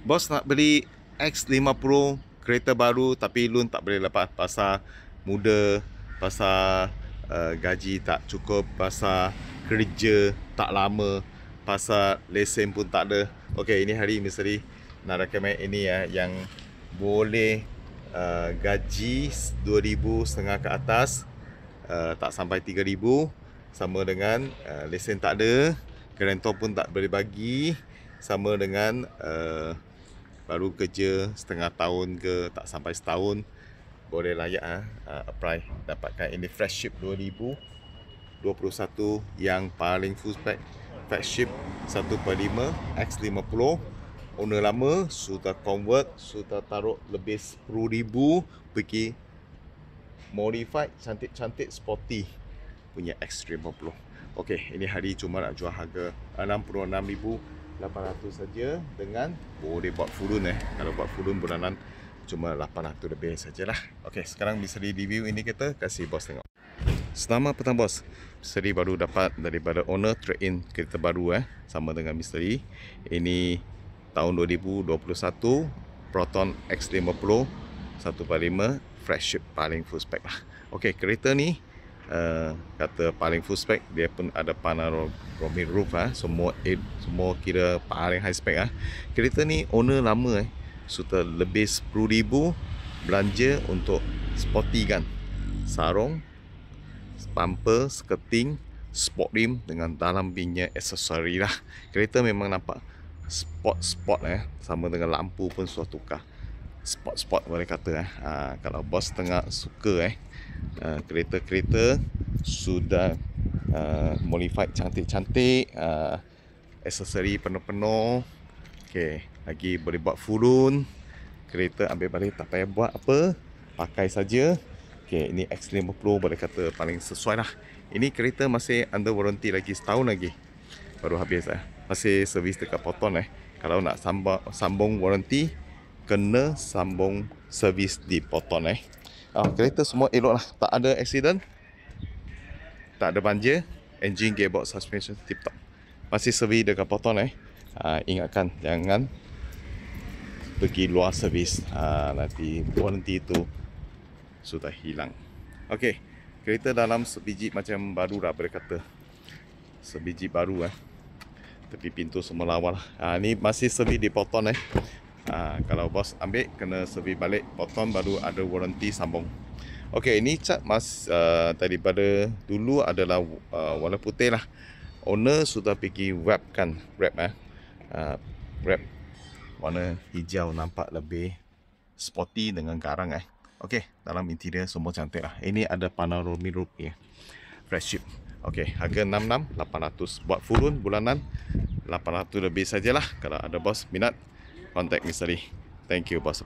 Bos nak beli X50 kereta baru tapi loan tak boleh lepas pasal muda, pasal gaji tak cukup, pasal kerja tak lama, pasal lesen pun tak ada. Okey, ini hari misteri nak recommend ini ya, yang boleh gaji 2,500 ke atas, tak sampai 3,000, sama dengan lesen tak ada, guarantor pun tak boleh bagi, sama dengan baru kerja setengah tahun ke tak sampai setahun, boleh layak apply dapatkan ini flagship 2021 yang paling full spec, flagship 1.5 X50. Owner lama sudah convert, sudah taruh lebih 10,000 pergi modified cantik-cantik sporty punya X50. Okey, ini hari cuma nak jual harga 66,800 saja, dengan boleh buat full loan Kalau buat full loan bulanan cuma 800 lebih sajalah. Okey, sekarang misteri review ini kita kasih bos tengok. Selamat petang bos. Misteri baru dapat daripada owner trade in kereta baru sama dengan misteri. Ini tahun 2021 Proton X50 1.5 flagship paling full spec lah. Okey, kereta ni kata paling full spec, dia pun ada panoramic roof semua kira paling high spec Kereta ni owner lama sudah lebih 10,000 belanja untuk sporty kan. Sarung, bumper, skirting, sport rim dengan dalam punya aksesori lah. Kereta memang nampak sport sama dengan lampu pun sudah tukar. Sport boleh kata kalau bos tengah suka kereta-kereta sudah modified cantik-cantik, aksesori penuh-penuh. Okey, lagi boleh buat full loan. Kereta ambil balik tak payah buat apa, pakai saja. Okey, ini X50 boleh kata paling sesuai lah. Ini kereta masih under warranty lagi setahun lagi baru habis masih servis dekat Proton Kalau nak sambung warranty, kena sambung servis di Proton kereta semua elok lah, tak ada accident, tak ada banjir, engine, gearbox, suspension tip top, masih servis dekat Proton ingatkan jangan pergi luar servis, nanti warranty itu sudah hilang. Okey, kereta dalam sebiji macam baru lah, boleh kata sebiji baru tapi pintu semua lawa lah. Ni masih servis di Proton kalau bos ambil kena servis balik Proton, baru ada warranty sambung. Okey, ini cat daripada dulu adalah warna putih lah. Owner sudah pergi wrap warna hijau, nampak lebih sporty dengan garang Okey, dalam interior semua cantik lah. Ini ada panoramic roof flagship. Okey, harga 66,800. Buat full loan bulanan 800 lebih sajalah. Kalau ada bos minat, contact misteri. Thank you bos.